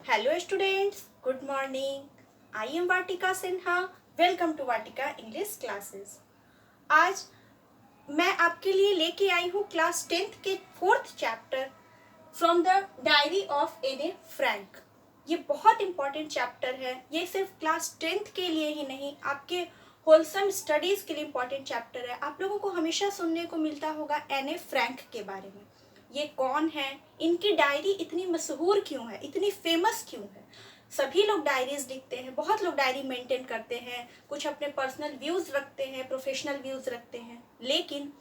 Hello students, good morning. I am Vatika Sinha. Welcome to Vatika English Classes. आज मैं आपके लिए लेके आई हूँ क्लास 10th के 4th chapter from the diary of Anne Frank. ये बहुत इंपॉर्टेंट चैप्टर है। ये सिर्फ क्लास 10th के लिए ही नहीं, आपके होलसम स्टडीज के लिए इंपॉर्टेंट चैप्टर है। आप लोगों को हमेशा सुनने को मिलता होगा एन ए फ्रैंक के बारे में। ये कौन है, इनकी डायरी इतनी मशहूर क्यों है, इतनी फेमस क्यों है। सभी लोग डायरीज लिखते हैं, बहुत लोग डायरी मेंटेन करते हैं, कुछ अपने पर्सनल व्यूज रखते हैं, प्रोफेशनल व्यूज रखते हैं, लेकिन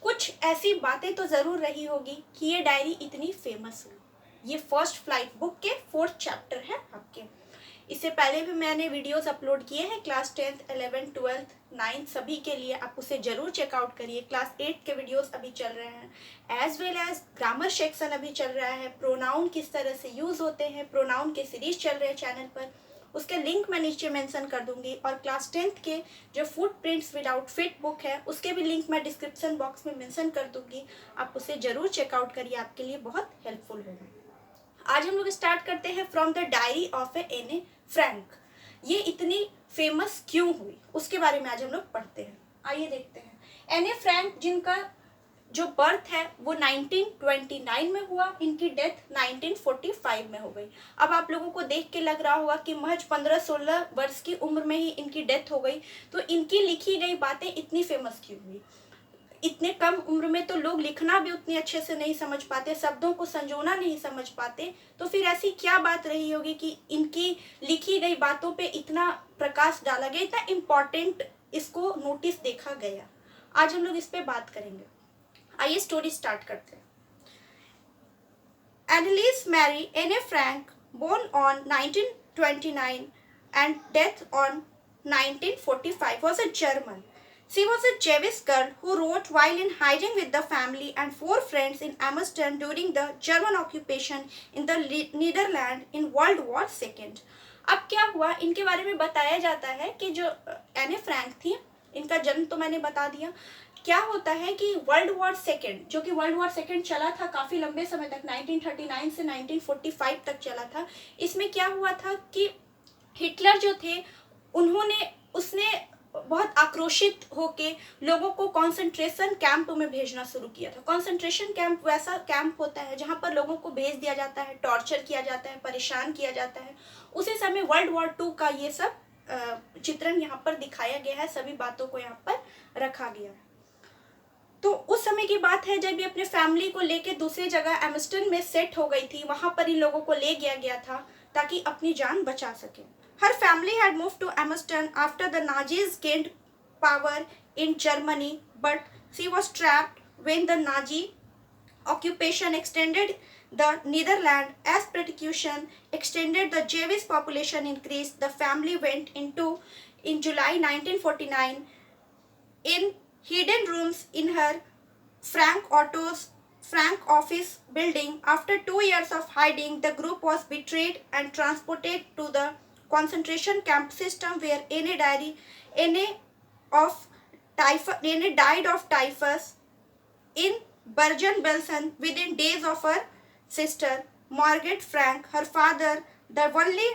कुछ ऐसी बातें तो जरूर रही होगी कि ये डायरी इतनी फेमस हुई। ये फर्स्ट फ्लाइट बुक के 4th चैप्टर है आपके। इससे पहले भी मैंने वीडियोस अपलोड किए हैं class 10th, 11th, 12th, 9th सभी के लिए। आप उसे जरूर चेकआउट करिए। क्लास 8 के वीडियोस अभी चल रहे हैं, as well as grammar section अभी चल रहा है। प्रोनाउन किस तरह से यूज होते हैं, प्रोनाउन के सीरीज चल रहे हैं चैनल पर, उसके लिंक मैं नीचे मेंशन कर दूंगी। और क्लास 10th के जो फुटप्रिंट्स विदाउट फिट बुक है, उसके भी लिंक मैं डिस्क्रिप्शन बॉक्स में मेंशन कर दूंगी। आप उसे जरूर चेकआउट करिए, आपके लिए बहुत हेल्पफुल होगा। आज हम लोग स्टार्ट करते हैं from the diary of Anne Frank. ये इतनी फेमस क्यों हुई उसके बारे में आज हम लोग पढ़ते हैं। आइए देखते हैं। एन ए फ्रैंक जिनका जो बर्थ है वो 1929 में हुआ, इनकी डेथ 1945 में हो गई। अब आप लोगों को देख के लग रहा होगा कि महज 15-16 वर्ष की उम्र में ही इनकी डेथ हो गई, तो इनकी लिखी गई बातें इतनी फेमस क्यों हुई। इतने कम उम्र में तो लोग लिखना भी उतने अच्छे से नहीं समझ पाते, शब्दों को संजोना नहीं समझ पाते, तो फिर ऐसी क्या बात रही होगी कि इनकी लिखी गई बातों पे इतना प्रकाश डाला गया, इतना इम्पोर्टेंट इसको नोटिस देखा गया। आज हम लोग इस पे बात करेंगे। आइए स्टोरी स्टार्ट करते हैं। Anneliese Mary Anne Frank, born on 1929 and death on 1945, was a German. She was a Jewish girl who wrote while in hiding with the family and 4 friends in Amsterdam during the German occupation in the Netherlands in World War II. अब क्या हुआ, इनके बारे में बताया जाता है कि जो एने फ्रैंक थी, इनका जन्म तो मैंने बता दिया। क्या होता है कि वर्ल्ड वॉर सेकेंड, जो कि वर्ल्ड वॉर सेकेंड चला था काफ़ी लंबे समय तक, 1939 से 1945 तक चला था। इसमें क्या हुआ था कि हिटलर जो थे उसने बहुत आक्रोशित होके लोगों को कंसंट्रेशन कैंप में भेजना शुरू किया था। कंसंट्रेशन कैंप वैसा कैंप होता है जहाँ पर लोगों को भेज दिया जाता है, टॉर्चर किया जाता है, परेशान किया जाता है। उसी समय वर्ल्ड वॉर 2 का ये सब चित्रण यहाँ पर दिखाया गया है, सभी बातों को यहाँ पर रखा गया है। तो उस समय की बात है जब ये अपने फैमिली को लेके दूसरी जगह एम्स्टर्डम में सेट हो गई थी। वहां पर इन लोगों को ले गया था ताकि अपनी जान बचा सके। Her family had moved to Amsterdam after the Nazis gained power in Germany, but she was trapped when the Nazi occupation extended the Netherlands. As persecution extended, the Jewish population increased. The family went in July 1949 in hidden rooms in her Frank office building. After 2 years of hiding, the group was betrayed and transported to the concentration camp system where Anne died of typhus in Bergen-Belsen within days of her sister Margaret Frank. Her father, the only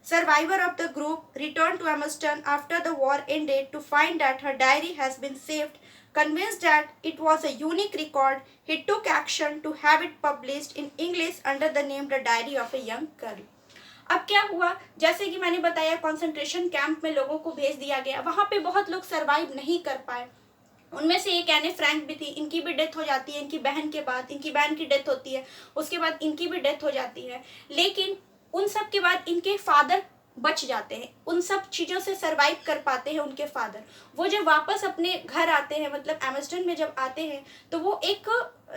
survivor of the group, returned to Amsterdam after the war ended to find that her diary has been saved. Convinced that it was a unique record, he took action to have it published in English under the name The Diary of a Young Girl. अब क्या हुआ, जैसे कि मैंने बताया, concentration camp में लोगों को भेज दिया गया। वहाँ पे बहुत लोग सरवाइव नहीं कर पाए। उनमें से एक एने फ्रैंक भी थी। इनकी भी डेथ हो जाती है। इनकी बहन के बाद इनकी बहन की डेथ होती है, उसके बाद इनकी भी डेथ हो जाती है। लेकिन उन सब के बाद इनके फादर बच जाते हैं, उन सब चीज़ों से सरवाइव कर पाते हैं उनके फादर। वो जब वापस अपने घर आते हैं, मतलब एम्स्टर्डम में जब आते हैं, तो वो एक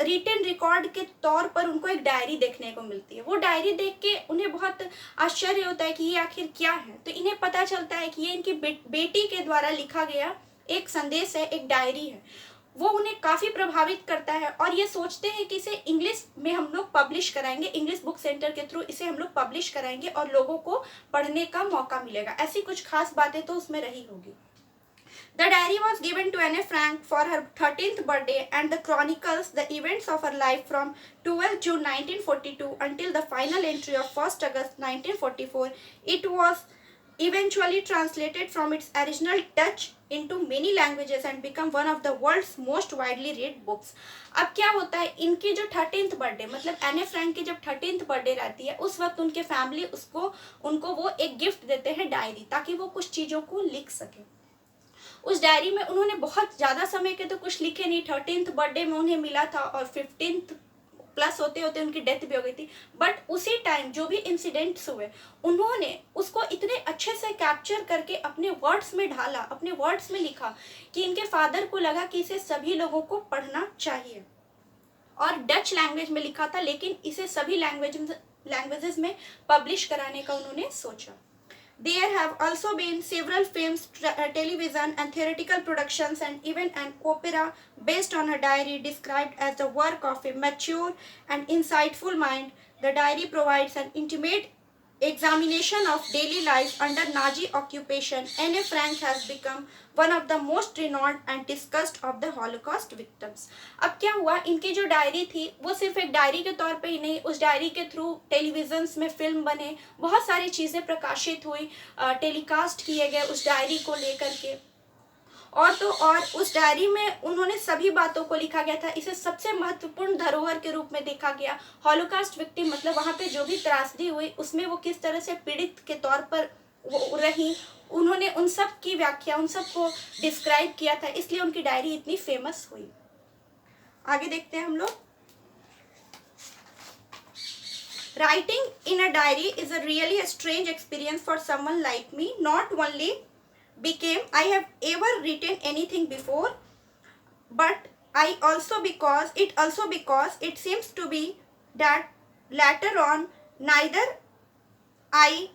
रिटन रिकॉर्ड के तौर पर उनको एक डायरी देखने को मिलती है। वो डायरी देख के उन्हें बहुत आश्चर्य होता है कि ये आखिर क्या है। तो इन्हें पता चलता है कि ये इनकी बेटी के द्वारा लिखा गया एक संदेश है, एक डायरी है। वो उन्हें काफ़ी प्रभावित करता है और ये सोचते हैं कि इसे इंग्लिश में हम लोग पब्लिश कराएंगे, इंग्लिश बुक सेंटर के थ्रू इसे हम लोग पब्लिश कराएंगे और लोगों को पढ़ने का मौका मिलेगा। ऐसी कुछ खास बातें तो उसमें रही होगी। The diary was given to Anne Frank for her 13th birthday and the chronicles the events of her life from 12 June 1942 until the final entry of 1st August 1944. It was eventually translated from its original Dutch into many languages and become one of the world's most widely read books. अब क्या होता है, इनकी जो 13th birthday मतलब एने Frank की जब 13th बर्थडे रहती है उस वक्त उनके फैमिली उनको वो एक गिफ्ट देते हैं डायरी, ताकि वो कुछ चीज़ों को लिख सके। उस डायरी में उन्होंने बहुत ज़्यादा समय के तो कुछ लिखे नहीं, 13th बर्थडे में उन्हें मिला था और 15th प्लस होते होते उनकी डेथ भी हो गई थी। बट उसी टाइम जो भी इंसिडेंट्स हुए उन्होंने उसको इतने अच्छे से कैप्चर करके अपने वर्ड्स में ढाला, अपने वर्ड्स में लिखा कि इनके फादर को लगा कि इसे सभी लोगों को पढ़ना चाहिए। और डच लैंग्वेज में लिखा था, लेकिन इसे सभी लैंग्वेजेस में पब्लिश कराने का उन्होंने सोचा। There have also been several films, television and theatrical productions and even an opera based on her diary described as the work of a mature and insightful mind. The diary provides an intimate examination of daily life under Nazi occupation. Anne Frank has become one of the most renowned and discussed of the Holocaust victims. अब क्या हुआ, इनकी जो diary थी वो सिर्फ एक diary के तौर पे ही नहीं, उस डायरी के थ्रू टेलीविजन्स में फिल्म बने, बहुत सारी चीज़ें प्रकाशित हुई, टेलीकास्ट किए गए उस डायरी को लेकर के। और तो और उस डायरी में उन्होंने सभी बातों को लिखा गया था। इसे सबसे महत्वपूर्ण धरोहर के रूप में देखा गया। हॉलोकास्ट विक्टिम मतलब वहाँ पे जो भी त्रासदी हुई उसमें वो किस तरह से पीड़ित के तौर पर वो रही, उन्होंने उन सब की व्याख्या, उन सब को डिस्क्राइब किया था, इसलिए उनकी डायरी इतनी फेमस हुई। आगे देखते हैं हम लोग। Writing in a diary is a really strange experience for someone like me, not only became I have ever written anything before, but because it seems to be that later on neither I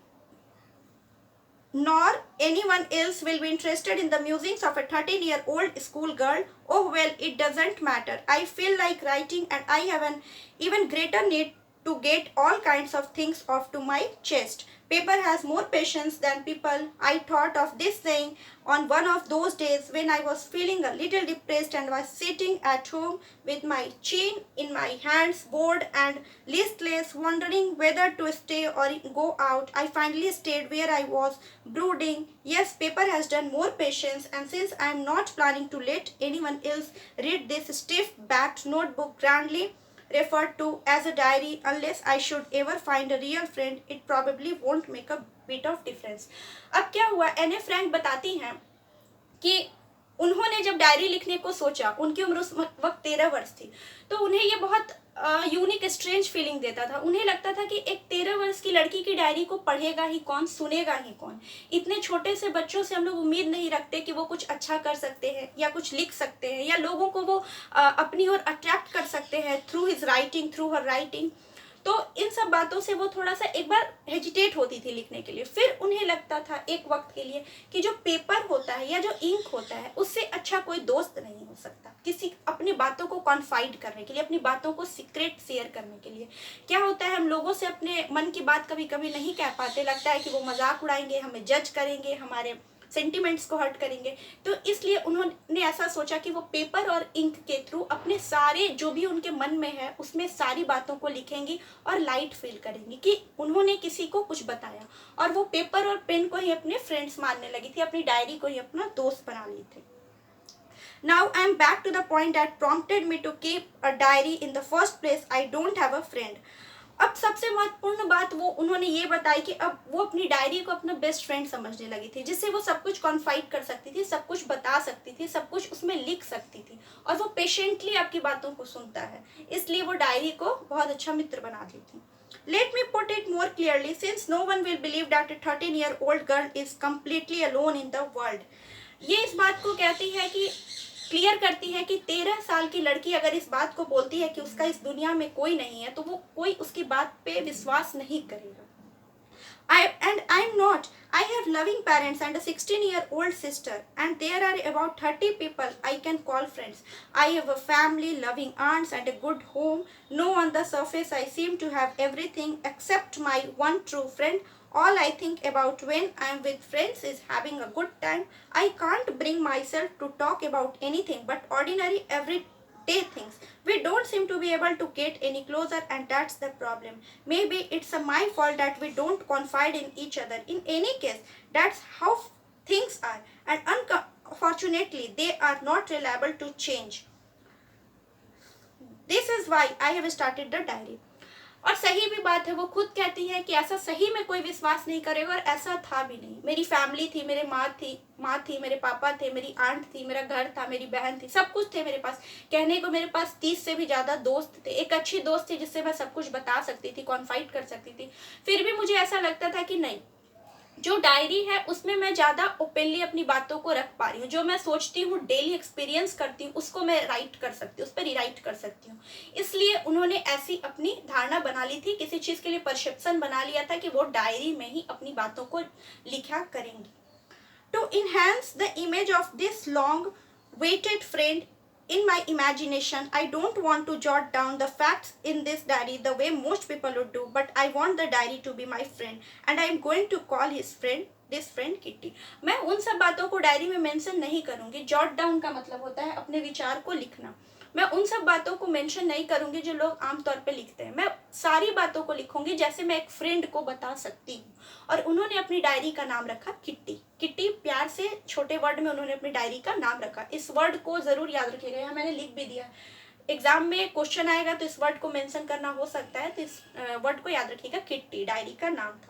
nor anyone else will be interested in the musings of a 13-year-old schoolgirl. Oh well, it doesn't matter. I feel like writing and I have an even greater need to get all kinds of things off to my chest. Paper has more patience than people. I thought of this saying on one of those days when I was feeling a little depressed and was sitting at home with my chin in my hands, bored and listless, wondering whether to stay or go out. I finally stayed where I was, brooding. Yes, paper has done more patience, and since I am not planning to let anyone else read this stiff-backed notebook grandly referred to as a diary, unless I should ever find a real friend, it probably won't make a bit of difference. अब क्या हुआ, एने Frank बताती हैं कि उन्होंने जब diary लिखने को सोचा, उनकी उम्र उस वक्त 13 वर्ष थी, तो उन्हें ये बहुत यूनिक स्ट्रेंज फीलिंग देता था। उन्हें लगता था कि एक 13 वर्ष की लड़की की डायरी को पढ़ेगा ही कौन, सुनेगा ही कौन। इतने छोटे से बच्चों से हम लोग उम्मीद नहीं रखते कि वो कुछ अच्छा कर सकते हैं या कुछ लिख सकते हैं या लोगों को वो अपनी ओर अट्रैक्ट कर सकते हैं थ्रू हिज राइटिंग, थ्रू हर राइटिंग। तो इन सब बातों से वो थोड़ा सा एक बार हेजिटेट होती थी लिखने के लिए। फिर उन्हें लगता था एक वक्त के लिए कि जो पेपर होता है या जो इंक होता है उससे अच्छा कोई दोस्त नहीं हो सकता किसी अपनी बातों को कॉन्फाइड करने के लिए, अपनी बातों को सीक्रेट शेयर करने के लिए। क्या होता है, हम लोगों से अपने मन की बात कभी कभी नहीं कह पाते, लगता है कि वो मजाक उड़ाएंगे, हमें जज करेंगे, हमारे सेंटिमेंट्स को हर्ट करेंगे। तो इसलिए उन्होंने ऐसा सोचा कि वो पेपर और इंक के थ्रू अपने सारे जो भी उनके मन में है उसमें सारी बातों को लिखेंगी और लाइट फील करेंगी कि उन्होंने किसी को कुछ बताया। और वो पेपर और पेन को ही अपने फ्रेंड्स मानने लगी थी, अपनी डायरी को ही अपना दोस्त बना ली थी। Now I am back to the point that prompted me to keep a diary in the first place. I don't have a friend. अब सबसे महत्वपूर्ण बात वो उन्होंने ये बताई कि अब वो अपनी डायरी को अपना बेस्ट फ्रेंड समझने लगी थी, जिससे वो सब कुछ कॉन्फाइड कर सकती थी, सब कुछ बता सकती थी, सब कुछ उसमें लिख सकती थी। और वो पेशेंटली आपकी बातों को सुनता है, इसलिए वो डायरी को बहुत अच्छा मित्र बना दी थी। Let me put it more clearly, since no one will believe that a 13-year-old girl is completely alone in the world. ये इस बात को कहती है कि क्लियर करती है कि 13 साल की लड़की अगर इस बात को बोलती है कि उसका इस दुनिया में कोई नहीं है तो वो कोई उसकी बात पे विश्वास नहीं करेगा। I'm not. I have loving parents and a 16-year-old sister, and there are about 30 people I can call friends. I have a family, loving aunts, and a good home. No, on the surface I seem to have everything except my one true friend All I think about when I am with friends is having a good time. I can't bring myself to talk about anything but ordinary everyday things. We don't seem to be able to get any closer, and that's the problem. Maybe it's my fault that we don't confide in each other. In any case, that's how things are, and unfortunately, they are not reliable to change. This is why I have started the diary. और सही भी बात है, वो खुद कहती है कि ऐसा सही में कोई विश्वास नहीं करेगा, और ऐसा था भी नहीं. मेरी फैमिली थी, मेरे माँ थी, मेरे पापा थे, मेरी आंट थी, मेरा घर था, मेरी बहन थी, सब कुछ थे मेरे पास. कहने को मेरे पास 30 से भी ज़्यादा दोस्त थे. एक अच्छी दोस्त थी जिससे मैं सब कुछ बता सकती थी, कॉन्फाइड कर सकती थी. फिर भी मुझे ऐसा लगता था कि नहीं, जो डायरी है उसमें मैं ज़्यादा ओपनली अपनी बातों को रख पा रही हूँ. जो मैं सोचती हूँ, डेली एक्सपीरियंस करती हूँ, उसको मैं राइट कर सकती हूँ, उस पर रिराइट कर सकती हूँ. इसलिए उन्होंने ऐसी अपनी धारणा बना ली थी, किसी चीज़ के लिए परसेप्शन बना लिया था कि वो डायरी में ही अपनी बातों को लिखा करेंगी. To enhance the image of this long waited friend in my imagination, I don't want to jot down the facts in this diary the way most people would do, but I want the diary to be my friend, and I am going to call this friend Kitty. मैं उन सब बातों को diary में mention नहीं करूंगी. Jot down का मतलब होता है अपने विचार को लिखना. मैं उन सब बातों को मेंशन नहीं करूंगी जो लोग आमतौर पे लिखते हैं. मैं सारी बातों को लिखूंगी जैसे मैं एक फ्रेंड को बता सकती हूँ. और उन्होंने अपनी डायरी का नाम रखा किट्टी. किट्टी प्यार से छोटे वर्ड में उन्होंने अपनी डायरी का नाम रखा. इस वर्ड को जरूर याद रखिएगा, यहाँ मैंने लिख भी दिया. एग्जाम में क्वेश्चन आएगा तो इस वर्ड को मेंशन करना हो सकता है, तो इस वर्ड को याद रखिएगा. किट्टी डायरी का नाम था.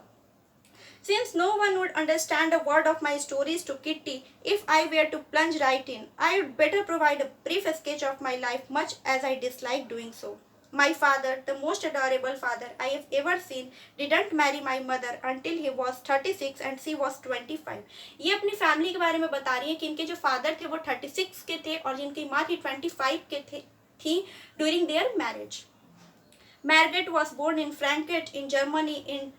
Since no one would understand a word of my stories to Kitty if I were to plunge right in, I would better provide a brief sketch of my life, much as I dislike doing so. My father, the most adorable father I have ever seen, didn't marry my mother until he was 36 and she was 25. ये अपनी family के बारे में बता रही है कि इनके जो फादर थे वो 36 के थे और जिनकी माँ थी 25 के थी during their marriage. Margaret was born in Frankfurt in Germany in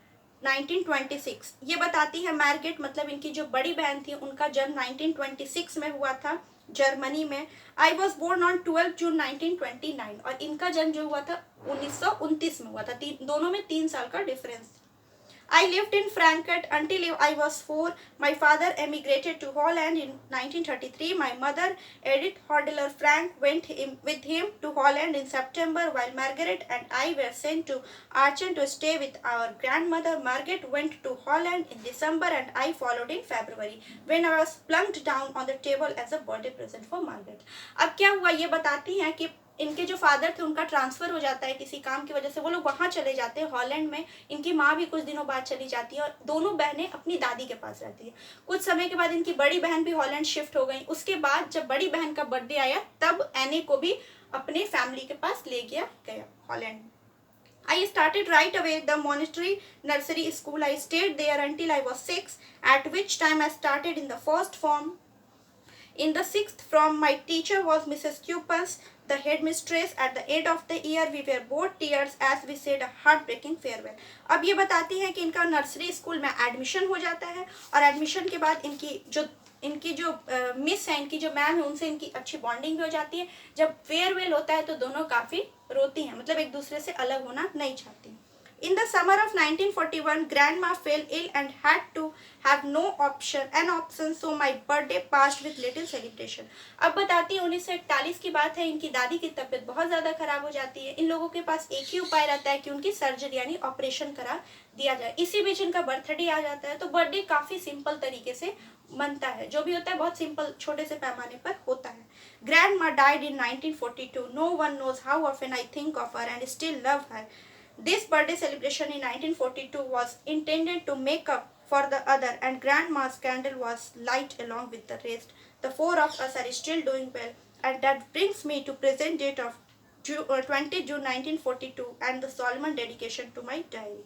1926. ये बताती है मार्गेट, मतलब इनकी जो बड़ी बहन थी, उनका जन्म 1926 में हुआ था जर्मनी में. आई वॉज बोर्न ऑन 12 जून 1929 और इनका जन्म जो हुआ था 1929 में हुआ था. दोनों में 3 साल का difference. I lived in Frankfurt until I was 4. My father emigrated to Holland in 1933. My mother, Edith Hordeler Frank, went with him to Holland in September, while Margaret and I were sent to Aachen to stay with our grandmother. Margaret went to Holland in December and I followed in February, when I was plunked down on the table as a birthday present for Margaret. अब क्या हुआ, ये बताती हैं कि इनके जो father थे उनका ट्रांसफ़र हो जाता है किसी काम की वजह से. वो लोग वहाँ चले जाते हैं हॉलैंड में. इनकी माँ भी कुछ दिनों बाद चली जाती है और दोनों बहनें अपनी दादी के पास रहती है. कुछ समय के बाद इनकी बड़ी बहन भी हॉलैंड शिफ्ट हो गई. उसके बाद जब बड़ी बहन का बर्थडे आया तब एने को भी अपने फैमिली के पास ले गया Holland. I started right away the monastery nursery school. I stayed there until I was 6, at which time I started in the first form. In the 6th form, my teacher was Mrs. Cupans, the headmistress. At the end of the year, we were both tears as we said a heartbreaking farewell. अब ये बताती है कि इनका nursery school में admission हो जाता है और एडमिशन के बाद इनकी जो मिस है, इनकी जो मैम है, उनसे इनकी अच्छी बॉन्डिंग हो जाती है. जब फेयरवेल होता है तो दोनों काफ़ी रोती हैं, मतलब एक दूसरे से अलग होना नहीं चाहती. In the summer of 1941, Grandma fell ill and had to have an option, so my birthday passed with little celebration. अब बताती है 1941 की बात है. इनकी दादी की तबीयत बहुत ज़्यादा ख़राब हो जाती है. इन लोगों के पास एक ही उपाय रहता है कि उनकी सर्जरी यानी ऑपरेशन करा दिया जाए. इसी बीच इनका बर्थडे आ जाता है. तो बर्थडे काफ़ी सिंपल तरीके से बनता है. जो भी होता है बहुत सिंपल छोटे से पैमाने पर होता है. Grandma died in 1942. No one knows how often I think of her and still love her. This birthday celebration in 1942 was intended to make up for the other, and Grandma's candle was light along with the rest. The 4 of us are still doing well, and that brings me to present date of 20 June 1942 and the solemn dedication to my diary.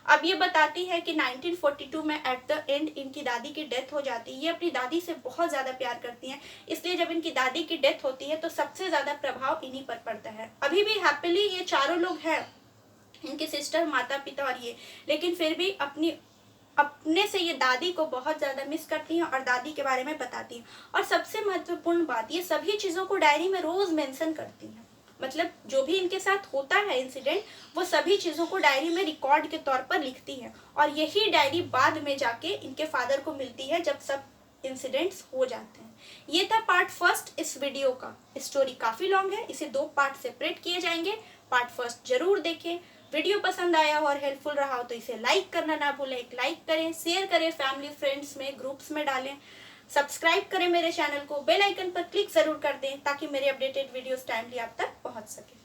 अब ये बताती है कि 1942 में at the end इनकी दादी की death हो जाती है. ये अपनी दादी से बहुत ज़्यादा प्यार करती हैं, इसलिए जब इनकी दादी की डेथ होती है तो सबसे ज़्यादा प्रभाव इन्हीं पर पड़ता है. अभी भी हैप्पीली ये चारों लोग हैं, इनके सिस्टर, माता पिता और ये, लेकिन फिर भी अपने से ये दादी को बहुत ज़्यादा मिस करती हैं और दादी के बारे में बताती हैं. और सबसे महत्वपूर्ण बात, ये सभी चीज़ों को डायरी में रोज़ मेंशन करती हैं. मतलब जो भी इनके साथ होता है इंसिडेंट, वो सभी चीज़ों को डायरी में रिकॉर्ड के तौर पर लिखती है और यही डायरी बाद में जाके इनके फादर को मिलती है जब सब इंसिडेंट्स हो जाते हैं। ये था पार्ट फर्स्ट इस वीडियो का। स्टोरी काफ़ी लॉन्ग है, इसे 2 पार्ट सेपरेट किए जाएंगे। पार्ट फर्स्ट जरूर देखें। वीडियो पसंद आया हो और हेल्पफुल रहा हो तो इसे लाइक करना ना भूलें। एक लाइक करें, शेयर करें, फैमिली फ्रेंड्स में, ग्रुप्स में डालें। सब्सक्राइब करें मेरे चैनल को, बेल आइकन पर क्लिक ज़रूर कर दें ताकि मेरे अपडेटेड वीडियोस टाइमली आप तक पहुंच सके।